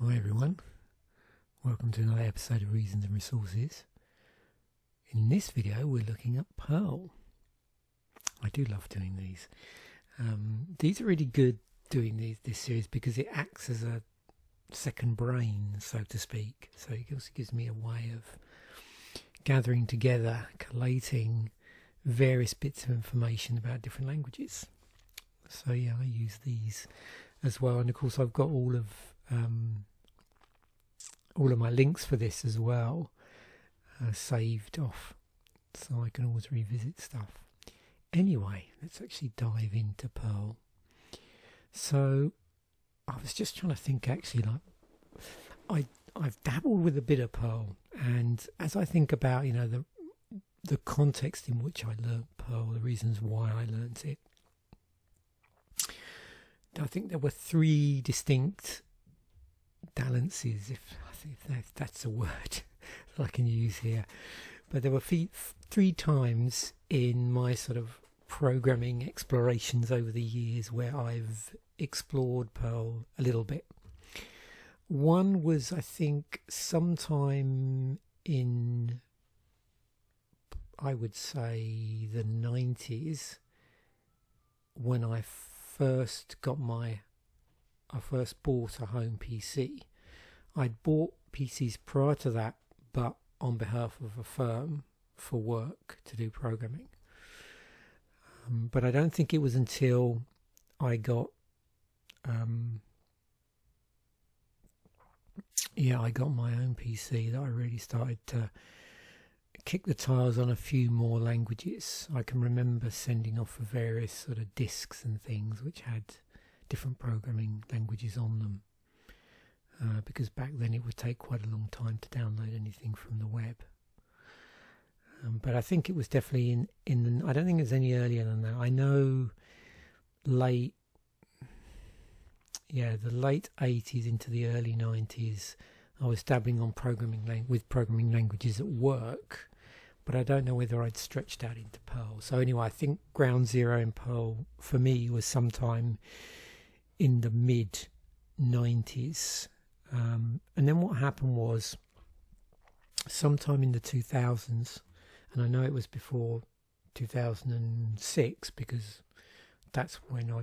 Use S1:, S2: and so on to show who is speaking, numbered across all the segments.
S1: Hi everyone, welcome to another episode of Reasons and Resources. In this video we're looking at Perl. I do love doing these. These are really good doing this series because it acts as a second brain, so to speak. So it also gives me a way of gathering together, collating various bits of information about different languages. So yeah, I use these as well, and of course I've got all of my links for this as well saved off, so I can always revisit stuff. Anyway, let's actually dive into Perl. So I was just trying to think, actually, like I've dabbled with a bit of Perl, and as I think about the context in which I learnt Perl, the reasons why I learnt it, I think there were three distinct balances, if that's a word that I can use here. But there were three times in my sort of programming explorations over the years where I've explored Perl a little bit. One was, I think, sometime in, I would say, the 90s, when I first bought a home PC. I'd bought PCs prior to that, but on behalf of a firm for work to do programming. But I don't think it was until I got my own PC that I really started to kick the tires on a few more languages. I can remember sending off for various sort of discs and things which had different programming languages on them, because back then it would take quite a long time to download anything from the web. But I think it was definitely I don't think it was any earlier than that. I know the late 80s into the early 90s, I was dabbling on programming languages at work, but I don't know whether I'd stretched out into Perl. So anyway, I think ground zero in Perl for me was sometime in the mid 90s. And then what happened was, sometime in the 2000s, and I know it was before 2006 because that's when I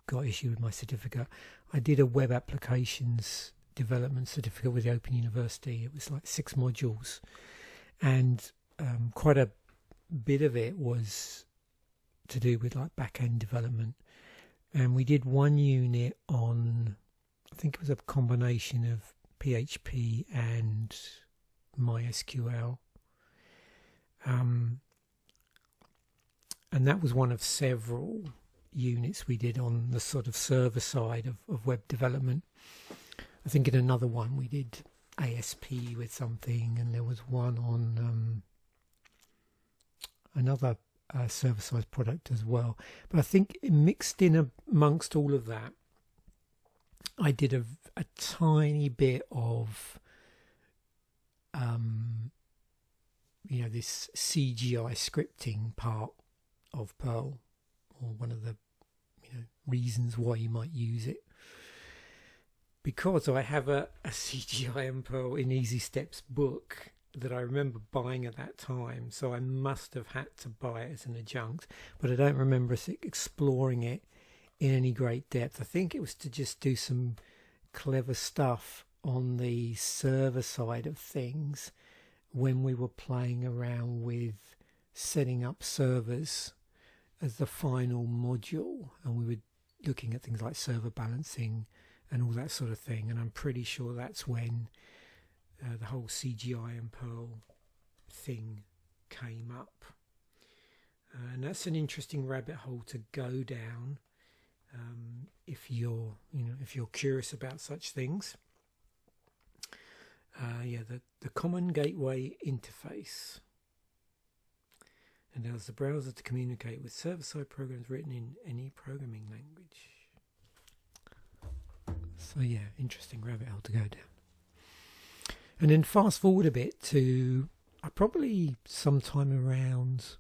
S1: got issued with my certificate, I did a web applications development certificate with the Open University. It was like 6 modules, and quite a bit of it was to do with like back-end development. And we did one unit on, I think it was a combination of PHP and MySQL. And that was one of several units we did on the sort of server side of web development. I think in another one we did ASP with something, and there was one on another server-side product as well. But I think mixed in amongst all of that, I did a tiny bit of this CGI scripting part of Perl, or one of the reasons why you might use it, because I have a CGI and Perl in Easy Steps book that I remember buying at that time, so I must have had to buy it as an adjunct, but I don't remember us exploring it in any great depth. I think it was to just do some clever stuff on the server side of things when we were playing around with setting up servers as the final module, and we were looking at things like server balancing and all that sort of thing. And I'm pretty sure that's when the whole CGI and Perl thing came up, and that's an interesting rabbit hole to go down if you're curious about such things. The Common Gateway Interface, and allows the browser to communicate with server-side programs written in any programming language. So yeah, interesting rabbit hole to go down. And then fast forward a bit to probably sometime around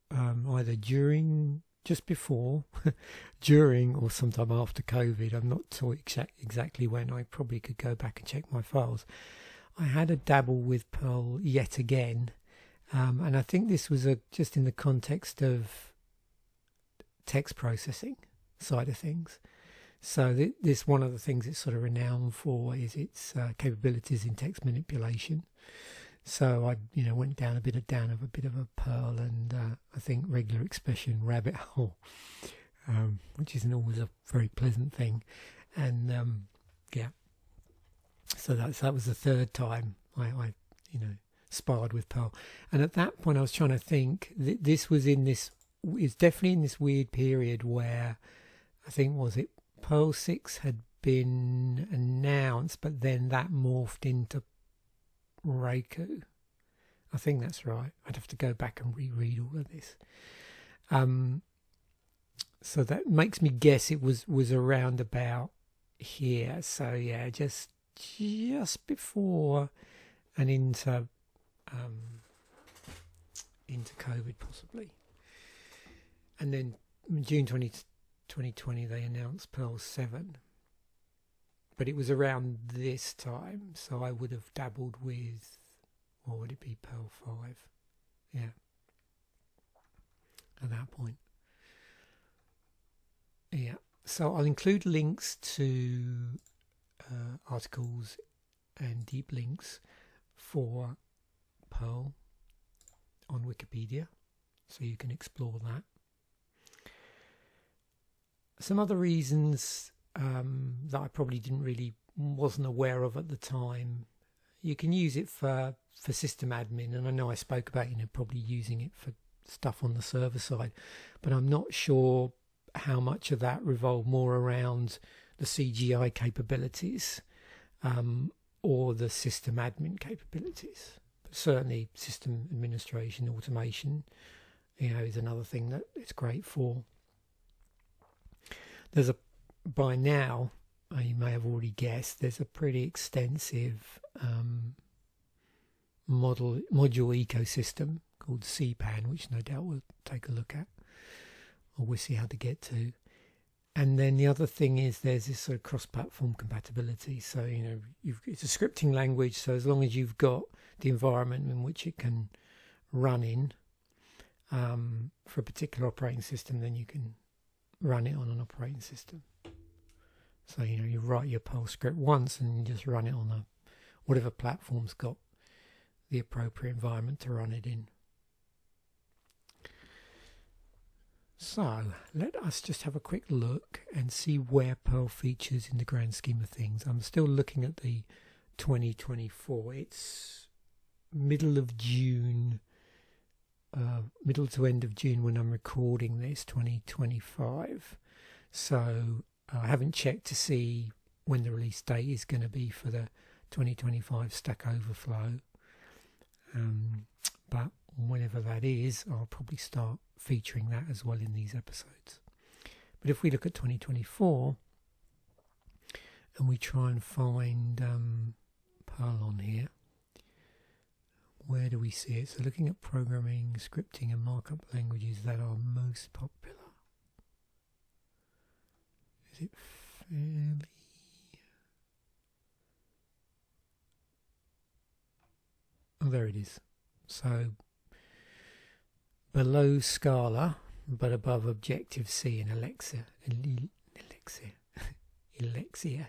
S1: either during just before, during, or sometime after COVID. I'm not sure exactly when. I probably could go back and check my files. I had a dabble with Perl yet again, and I think this was just in the context of text processing side of things. So this one of the things it's sort of renowned for is its capabilities in text manipulation. So I, went down a bit of a Perl and I think regular expression rabbit hole, which isn't always a very pleasant thing. And yeah, so that was the third time I sparred with Perl. And at that point, I was trying to think. It's definitely in this weird period where I think Perl 6 had been announced, but then that morphed into Reiku. I think that's right. I'd have to go back and reread all of this. So that makes me guess it was around about here. So yeah, just before and into COVID possibly. And then in June 2020 they announced Perl 7. But it was around this time, so I would have dabbled with, what would it be, Perl 5? Yeah, at that point. Yeah, so I'll include links to articles and deep links for Perl on Wikipedia, so you can explore that. Some other reasons that I probably wasn't aware of at the time. You can use it for system admin, and I know I spoke about probably using it for stuff on the server side, but I'm not sure how much of that revolved more around the CGI capabilities or the system admin capabilities. But certainly system administration, automation, is another thing that it's great for. By now, you may have already guessed, there's a pretty extensive module ecosystem called CPAN, which no doubt we'll take a look at, or we'll see how to get to. And then the other thing is there's this sort of cross-platform compatibility. So, it's a scripting language, so as long as you've got the environment in which it can run in for a particular operating system, then you can run it on an operating system. So, you write your Perl script once and you just run it on whatever platform's got the appropriate environment to run it in. So, let us just have a quick look and see where Perl features in the grand scheme of things. I'm still looking at the 2024. It's middle of June, middle to end of June when I'm recording this, 2025. So I haven't checked to see when the release date is going to be for the 2025 Stack Overflow. But whenever that is, I'll probably start featuring that as well in these episodes. But if we look at 2024 and we try and find Perl on here, where do we see it? So looking at programming, scripting and markup languages that are most popular. Is it fairly... Oh, there it is. So below Scala, but above Objective-C and Alexia,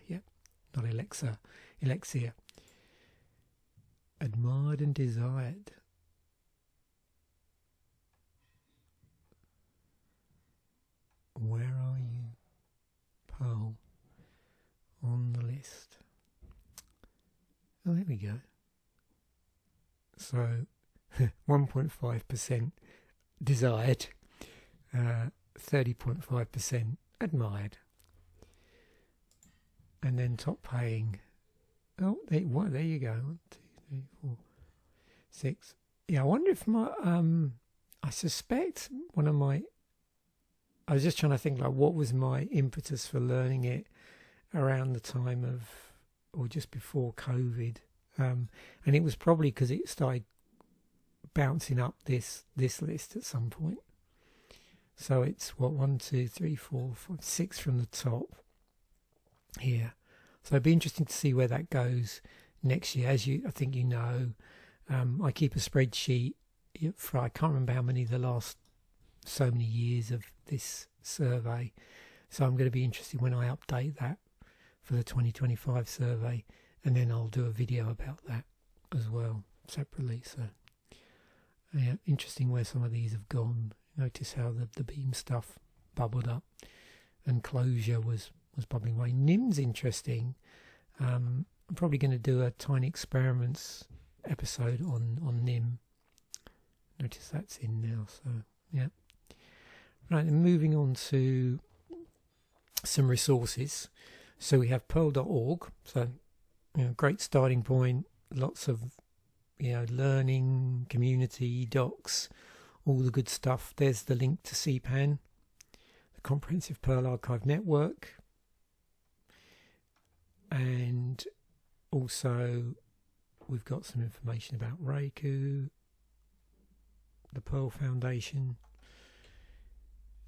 S1: yeah, not Alexa, Alexia. Admired and desired. Where are you, Perl, on the list? Oh, there we go. So 1.5% desired, 30.5% admired, and then top paying. Oh, there you go. 1, 2, 3, 4, 6. Yeah, I wonder if I suspect one of my. I was just trying to think, like, what was my impetus for learning it around the time of, or just before COVID. And it was probably because it started bouncing up this list at some point. So it's what, 1, 2, 3, 4, 5, 6 from the top here. So it'd be interesting to see where that goes next year. As I think you know, I keep a spreadsheet for, I can't remember how many the last so many years of this survey. So I'm going to be interested when I update that for the 2025 survey, and then I'll do a video about that as well separately. So yeah, interesting where some of these have gone. Notice how the beam stuff bubbled up and closure was bubbling away. NIM's interesting. I'm probably going to do a tiny experiments episode on NIM. Notice that's in now, so yeah. Right, and moving on to some resources. So we have Perl.org, so great starting point, lots of learning, community, docs, all the good stuff. There's the link to CPAN, the Comprehensive Perl Archive Network, and also we've got some information about Reiku, the Perl Foundation.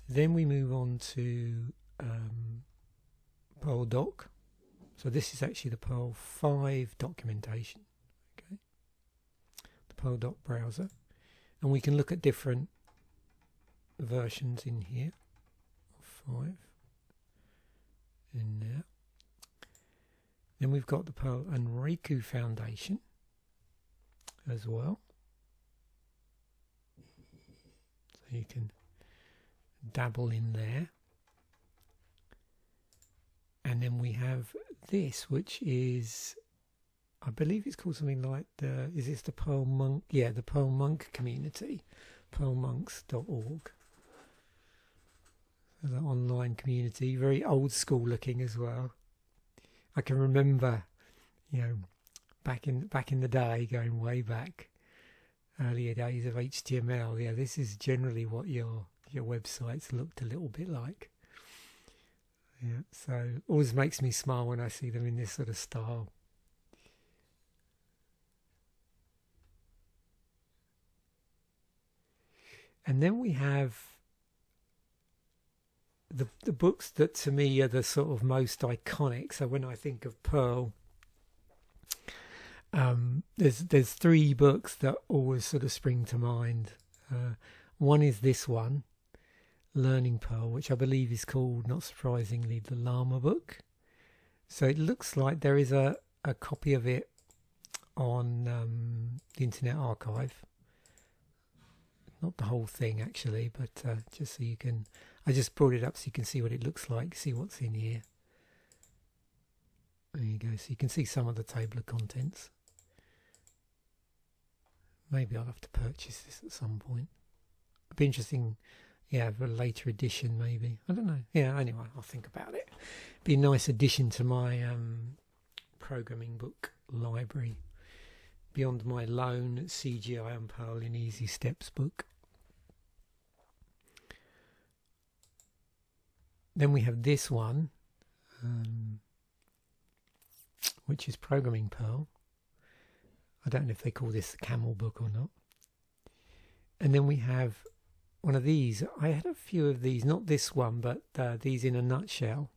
S1: Then we move on to Perl Doc. So this is actually the Perl 5 documentation. Okay, the Perl Doc browser, and we can look at different versions in here. 5 in there. Then we've got the Perl and Reiku Foundation as well. So you can dabble in there. And then we have this, which is, I believe it's called something like is this the Perl Monk? Yeah, the Perl Monk community, perlmonks.org. So the online community, very old school looking as well. I can remember, back in the day, going way back, earlier days of HTML. Yeah, this is generally what your websites looked a little bit like. Yeah, so always makes me smile when I see them in this sort of style. And then we have the books that to me are the sort of most iconic. So when I think of Perl, there's 3 books that always sort of spring to mind. One is this one, Learning Perl, which I believe is called, not surprisingly, the Llama book. So it looks like there is a copy of it on the Internet Archive. Not the whole thing actually, but just so you can, I just brought it up so you can see what it looks like, see what's in here. There you go, so you can see some of the table of contents. Maybe I'll have to purchase this at some point. It'd be interesting, yeah, for a later edition maybe. I don't know. Yeah, anyway, I'll think about it. Be a nice addition to my programming book library. Beyond my lone CGI and Perl in Easy Steps book. Then we have this one, which is Programming Perl. I don't know if they call this the Camel book or not. And then we have one of these. I had a few of these, not this one, but these in a nutshell.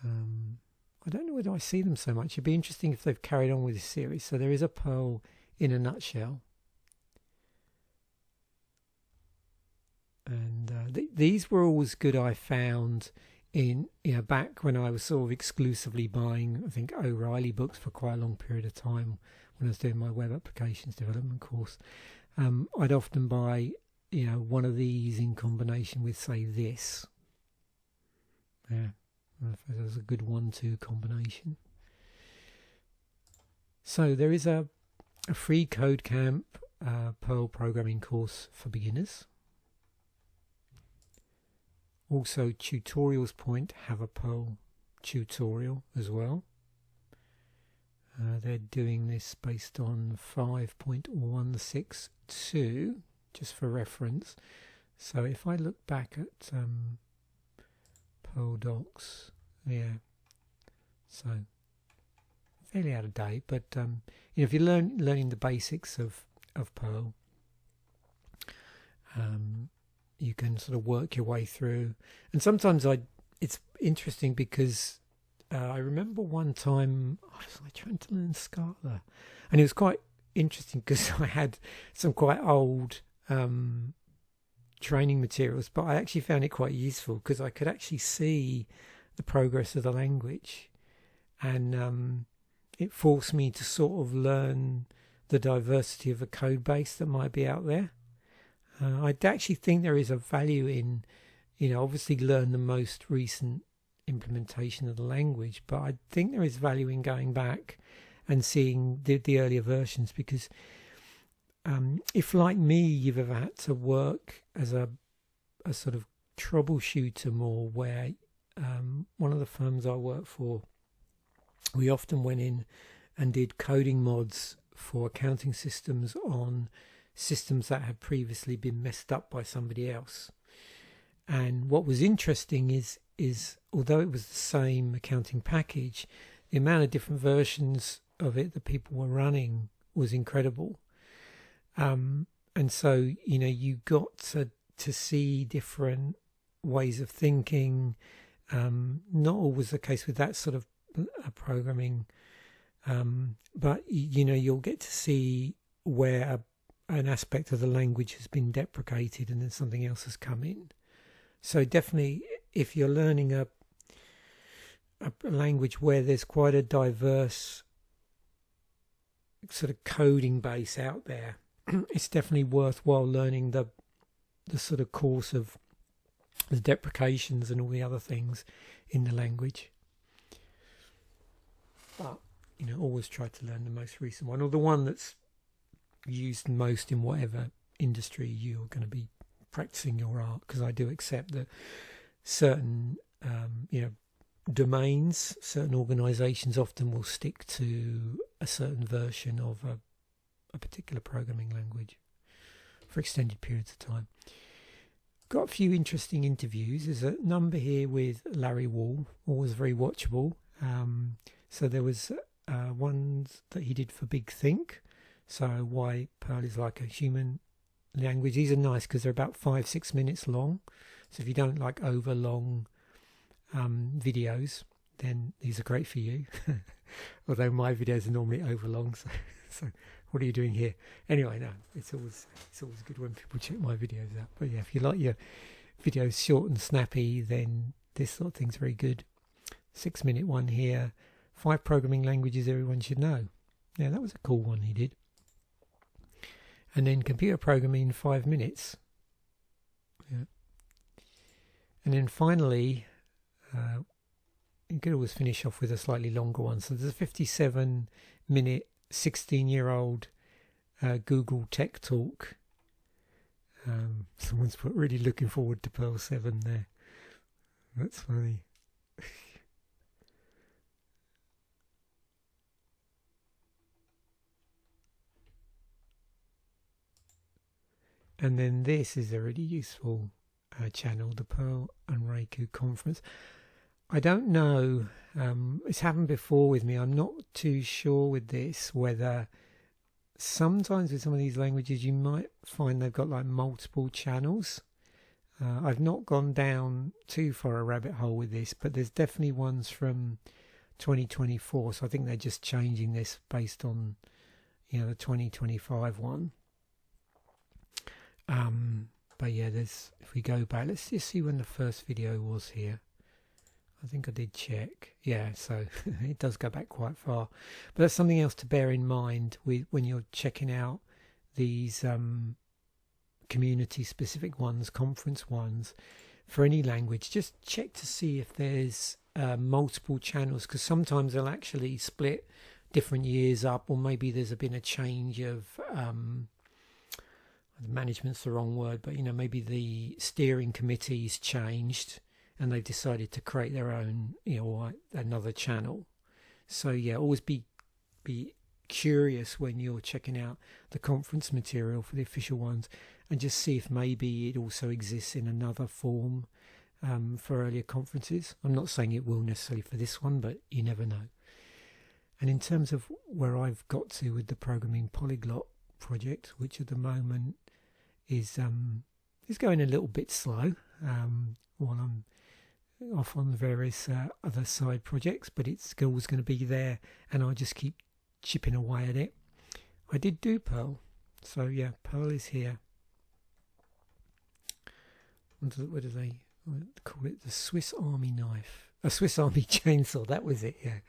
S1: I don't know whether I see them so much. It'd be interesting if they've carried on with this series. So there is a Perl in a nutshell. And these were always good, I found, in back when I was sort of exclusively buying, I think, O'Reilly books for quite a long period of time when I was doing my web applications development course. I'd often buy, one of these in combination with, say, this. Yeah. That was a good 1-2 combination. So there is a free Code Camp Perl programming course for beginners. Also, Tutorials Point have a Perl tutorial as well. They're doing this based on 5.162, just for reference. So if I look back at Perl docs, yeah, so fairly out of date, but if you're learning the basics of Perl, you can sort of work your way through. And sometimes it's interesting because I remember one time I was like trying to learn Scala, and it was quite interesting because I had some quite old training materials, but I actually found it quite useful because I could actually see the progress of the language, and it forced me to sort of learn the diversity of a code base that might be out there. I actually think there is a value in, obviously learn the most recent implementation of the language, but I think there is value in going back and seeing the earlier versions, because if, like me, you've ever had to work as a sort of troubleshooter more, where one of the firms I worked for, we often went in and did coding mods for accounting systems on systems that had previously been messed up by somebody else. And what was interesting is although it was the same accounting package, the amount of different versions of it that people were running was incredible. And so, you got to see different ways of thinking. Not always the case with that sort of programming, but you'll get to see where an aspect of the language has been deprecated and then something else has come in. So definitely, if you're learning a language where there's quite a diverse sort of coding base out there, it's definitely worthwhile learning the sort of course of the deprecations and all the other things in the language. But always try to learn the most recent one, or the one that's used most in whatever industry you're going to be practicing your art, because I do accept that certain domains, certain organizations often will stick to a certain version of a particular programming language for extended periods of time. Got a few interesting interviews. There's a number here with Larry Wall, always very watchable. So there was ones that he did for Big Think, so why Perl is like a human language. These are nice because they're about 5-6 minutes long, so if you don't like over long videos, then these are great for you. Although my videos are normally over long, so what are you doing here? Anyway, no, it's always good when people check my videos out. But yeah, if you like your videos short and snappy, then this sort of thing's very good. 6-minute one here. 5 programming languages everyone should know. Yeah, that was a cool one he did. And then computer programming in 5 minutes. Yeah. And then finally, you could always finish off with a slightly longer one. So there's a 57-minute 16-year-old Google Tech Talk. Someone's put really looking forward to Perl 7 there. That's funny. And then this is a really useful channel, the Perl and Reiku conference. I don't know, it's happened before with me. I'm not too sure with this whether sometimes with some of these languages you might find they've got like multiple channels. I've not gone down too far a rabbit hole with this, but there's definitely ones from 2024. So I think they're just changing this based on, the 2025 one. But yeah, if we go back, let's just see when the first video was here. I think I did check. Yeah, so it does go back quite far. But that's something else to bear in mind when you're checking out these community-specific ones, conference ones, for any language. Just check to see if there's multiple channels, because sometimes they'll actually split different years up, or maybe there's been a change of... management's the wrong word, but maybe the steering committee's changed and they've decided to create their own, or another channel. So yeah, always be curious when you're checking out the conference material for the official ones, and just see if maybe it also exists in another form for earlier conferences. I'm not saying it will necessarily for this one, but you never know. And in terms of where I've got to with the Programming Polyglot project, which at the moment is It's going a little bit slow while I'm off on the various other side projects, but it's always going to be there, and I'll just keep chipping away at it. I did do Perl, so yeah, Perl is here. What do they call it? The Swiss Army knife, a Swiss Army chainsaw. That was it, yeah.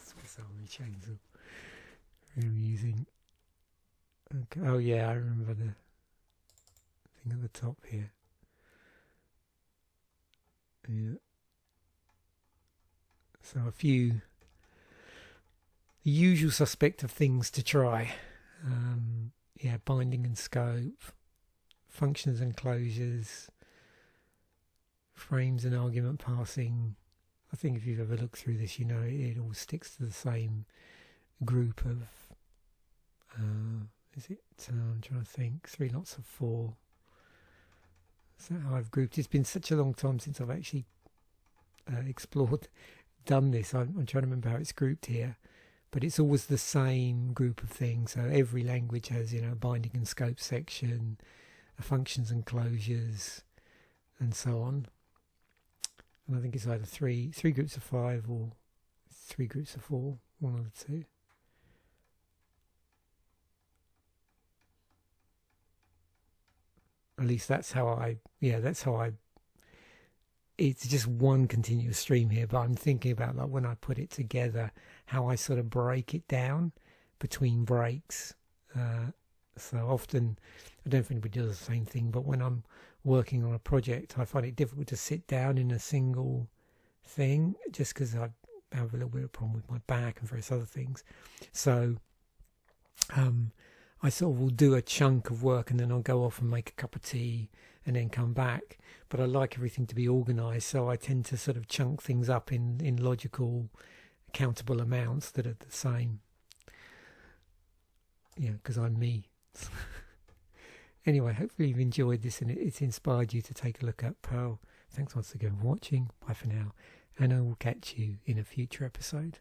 S1: Swiss Army chainsaw. Very amusing. Okay. Oh yeah, I remember the thing at the top here. Yeah. So a few, the usual suspect of things to try. Yeah, binding and scope, functions and closures, frames and argument passing. I think if you've ever looked through this, you know it all sticks to the same group of, is it, I'm trying to think, 3 lots of 4. Is that how I've grouped? It's been such a long time since I've actually done this. I'm trying to remember how it's grouped here, but it's always the same group of things. So every language has, you know, a binding and scope section, functions and closures, and so on. And I think it's either three groups of 5 or 3 groups of 4, one of the two. At least that's how I, it's just one continuous stream here, but I'm thinking about, like, when I put it together, how I sort of break it down between breaks. So often, I don't know if anybody does the same thing, but when I'm working on a project, I find it difficult to sit down in a single thing, just because I have a little bit of a problem with my back and various other things. So I sort of will do a chunk of work, and then I'll go off and make a cup of tea and then come back. But I like everything to be organised, so I tend to sort of chunk things up in logical, countable amounts that are the same. Yeah, because I'm me. Anyway, hopefully you've enjoyed this and it's inspired you to take a look at Perl. Thanks once again for watching. Bye for now, and I will catch you in a future episode.